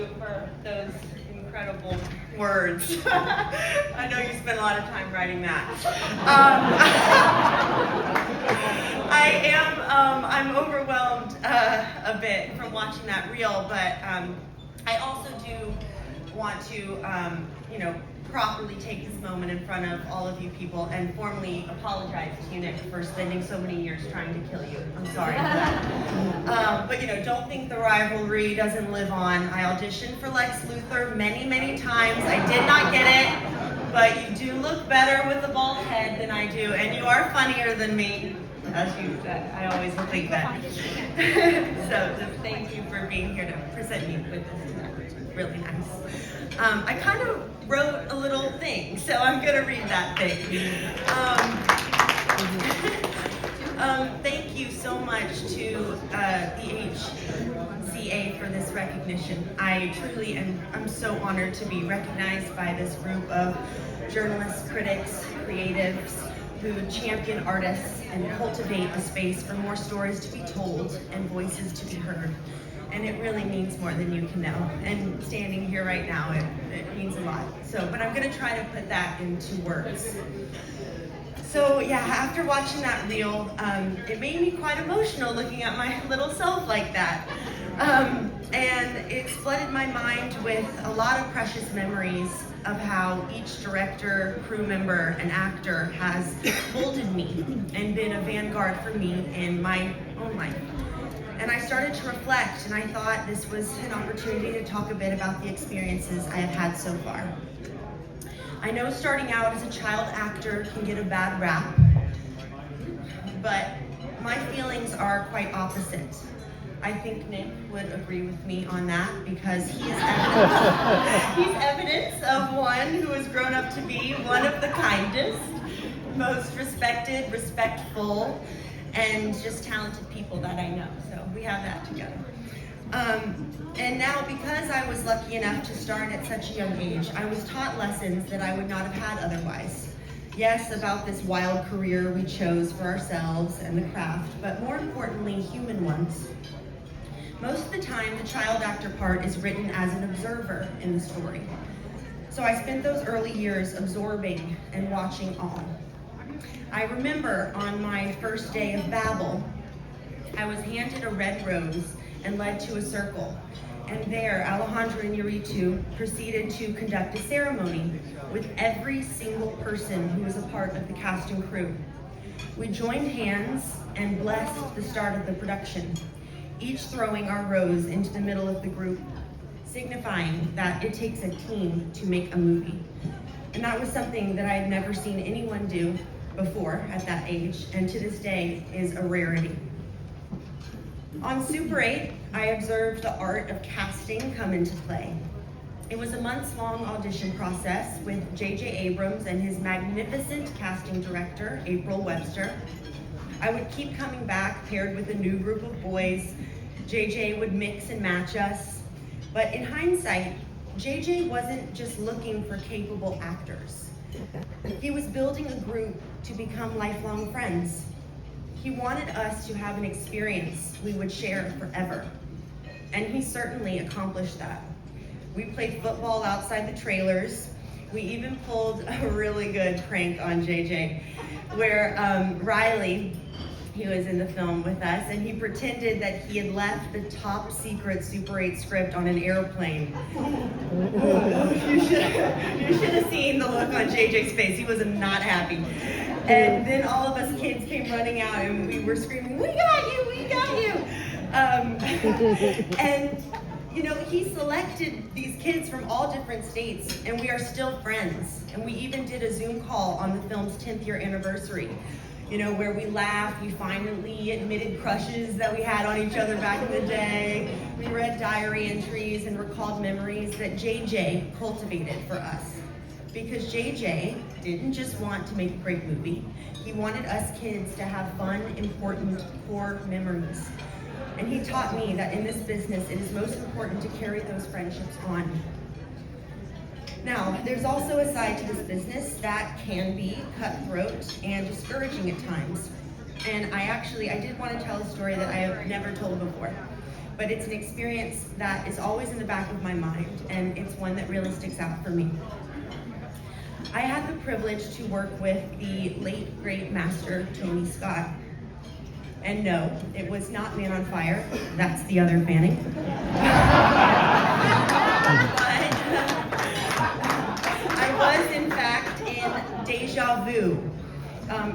you for those incredible words. I know you spent a lot of time writing that. I'm overwhelmed a bit from watching that reel, but I also do want to, properly take this moment in front of all of you people and formally apologize to you, Nick, for spending so many years trying to kill you. I'm sorry for that. But don't think the rivalry doesn't live on. I auditioned for Lex Luthor many, many times. I did not get it, but you do look better with a bald head than I do, and you are funnier than me, as you said. I always will think that. So just thank you for being here to present me with this tonight. It's really nice. I kind of wrote a little thing, so I'm going to read that thing. Thank you so much to the HCA for this recognition. I truly I'm so honored to be recognized by this group of journalists, critics, creatives who champion artists and cultivate a space for more stories to be told and voices to be heard. And it really means more than you can know. And standing here right now, it means a lot. But I'm gonna try to put that into words. So yeah, after watching that reel, it made me quite emotional looking at my little self like that. And it flooded my mind with a lot of precious memories of how each director, crew member, and actor has molded me and been a vanguard for me in my own life. And I started to reflect, and I thought this was an opportunity to talk a bit about the experiences I have had so far. I know starting out as a child actor can get a bad rap, but my feelings are quite opposite. I think Nick would agree with me on that because he's evidence of one who has grown up to be one of the kindest, most respected, respectful, and just talented people that I know. So we have that together. And now, because I was lucky enough to start at such a young age, I was taught lessons that I would not have had otherwise. Yes, about this wild career we chose for ourselves and the craft, but more importantly, human ones. Most of the time, the child actor part is written as an observer in the story. So I spent those early years absorbing and watching all. I remember on my first day of Babel, I was handed a red rose and led to a circle. And there, Alejandra Inarritu proceeded to conduct a ceremony with every single person who was a part of the cast and crew. We joined hands and blessed the start of the production, each throwing our rose into the middle of the group, signifying that it takes a team to make a movie. And that was something that I had never seen anyone do before at that age, and to this day is a rarity. On Super 8, I observed the art of casting come into play. It was a months-long audition process with J.J. Abrams and his magnificent casting director, April Webster. I would keep coming back paired with a new group of boys. J.J. would mix and match us. But in hindsight, J.J. wasn't just looking for capable actors. He was building a group to become lifelong friends. He wanted us to have an experience we would share forever. And he certainly accomplished that. We played football outside the trailers. We even pulled a really good prank on JJ, where Riley, he was in the film with us, and he pretended that he had left the top secret Super 8 script on an airplane. You should have seen the look on JJ's face. He was not happy. And then all of us kids came running out and we were screaming, "We got you, we got you!" And he selected these kids from all different states, and we are still friends. And we even did a Zoom call on the film's 10th year anniversary, where we laughed, we finally admitted crushes that we had on each other back in the day. We read diary entries and recalled memories that JJ cultivated for us. Because JJ didn't just want to make a great movie, he wanted us kids to have fun, important, core memories. And he taught me that in this business, it is most important to carry those friendships on. Now, there's also a side to this business that can be cutthroat and discouraging at times. And I did want to tell a story that I have never told before. but it's an experience that is always in the back of my mind, and it's one that really sticks out for me. I had the privilege to work with the late, great master, Tony Scott. And no, it was not Man on Fire. That's the other Fanning. I was, in fact, in Deja Vu.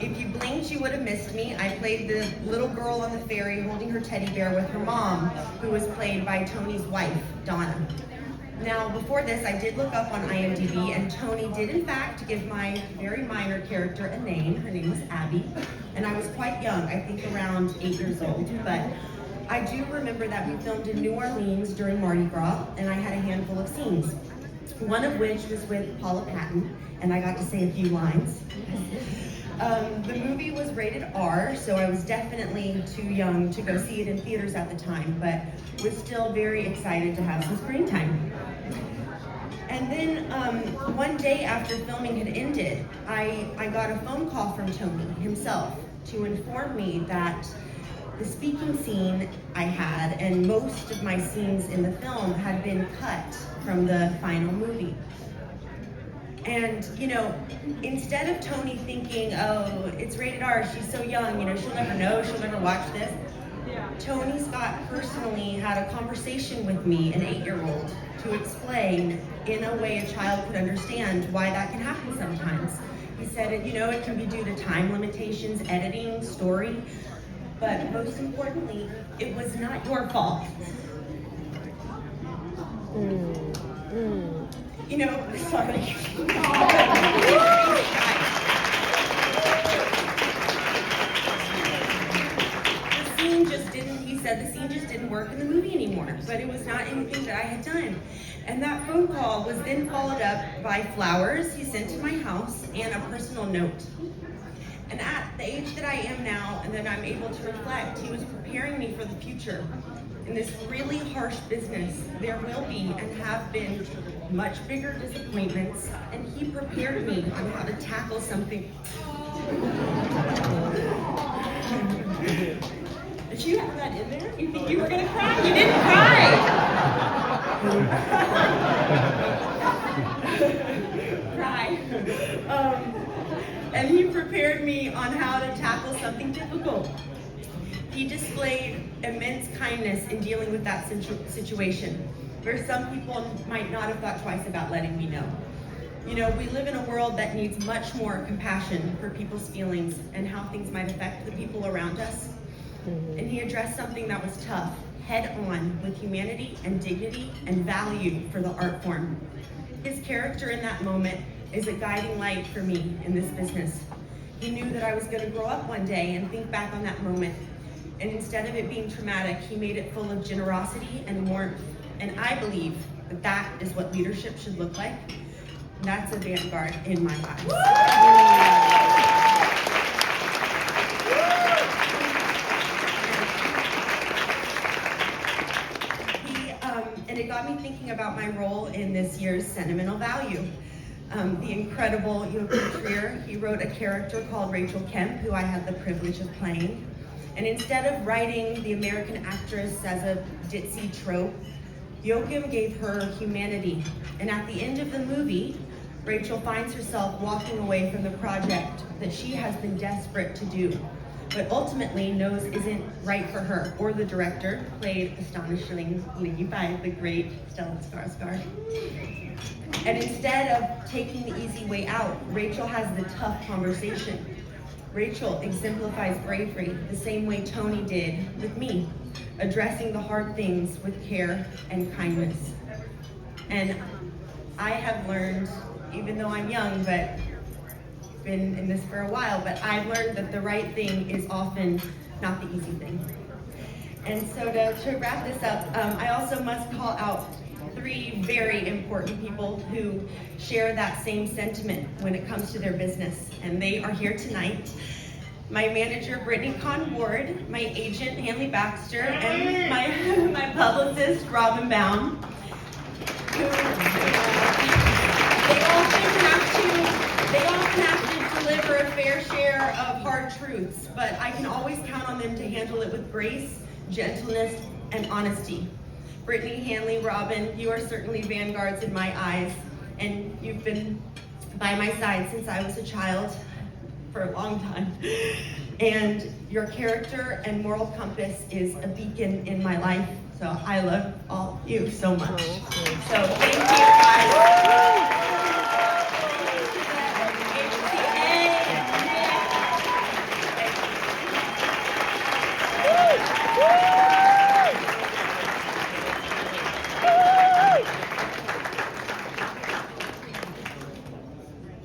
If you blinked, you would have missed me. I played the little girl on the ferry holding her teddy bear with her mom, who was played by Tony's wife, Donna. Now, before this, I did look up on IMDb, and Tony did, in fact, give my very minor character a name. Her name was Abby, and I was quite young, I think around 8 years old, but I do remember that we filmed in New Orleans during Mardi Gras, and I had a handful of scenes, one of which was with Paula Patton, and I got to say a few lines. The movie was rated R, so I was definitely too young to go see it in theaters at the time, but was still very excited to have some screen time. And then one day after filming had ended, I got a phone call from Tony himself to inform me that the speaking scene I had and most of my scenes in the film had been cut from the final movie. And, you know, instead of Tony thinking, oh, it's rated R, she's so young, you know, she'll never know, she'll never watch this, Tony Scott personally had a conversation with me, an 8-year-old, to explain in a way a child could understand why that can happen sometimes. He said, you know, it can be due to time limitations, editing, story, but most importantly, it was not your fault. You know, sorry. The scene just didn't work in the movie anymore, but it was not anything that I had done. And that phone call was then followed up by flowers he sent to my house and a personal note. And at the age that I am now, and that I'm able to reflect, he was preparing me for the future. In this really harsh business, there will be and have been much bigger disappointments, and he prepared me on how to tackle something. Did you have that in there? You think you were gonna cry? You didn't cry! Cry. And he prepared me on how to tackle something difficult. He displayed immense kindness in dealing with that situation, where some people might not have thought twice about letting me know. You know, we live in a world that needs much more compassion for people's feelings and how things might affect the people around us. And he addressed something that was tough, head on, with humanity and dignity and value for the art form. His character in that moment is a guiding light for me in this business. He knew that I was going to grow up one day and think back on that moment. And instead of it being traumatic, he made it full of generosity and warmth. And I believe that that is what leadership should look like. And that's a vanguard in my eyes. And it got me thinking about my role in this year's Sentimental Value. The incredible Joachim Trier, he wrote a character called Rachel Kemp, who I had the privilege of playing. And instead of writing the American actress as a ditzy trope, Joachim gave her humanity. And at the end of the movie, Rachel finds herself walking away from the project that she has been desperate to do, but ultimately knows isn't right for her or the director, played astonishingly by the great Stellan Skarsgård. And instead of taking the easy way out, Rachel has the tough conversation. Rachel exemplifies bravery the same way Tony did with me, addressing the hard things with care and kindness. And I have learned, even though I'm young, but been in this for a while, but I've learned that the right thing is often not the easy thing. And so to wrap this up, I also must call out 3 very important people who share that same sentiment when it comes to their business, and they are here tonight. My manager, Brittany Conn-Ward, my agent, Hanley Baxter, and my publicist, Robin Baum, who they often have to deliver a fair share of hard truths, but I can always count on them to handle it with grace, gentleness, and honesty. Brittany, Hanley, Robin, you are certainly vanguards in my eyes, and you've been by my side since I was a child for a long time. And your character and moral compass is a beacon in my life. So I love all of you so much. So thank you guys.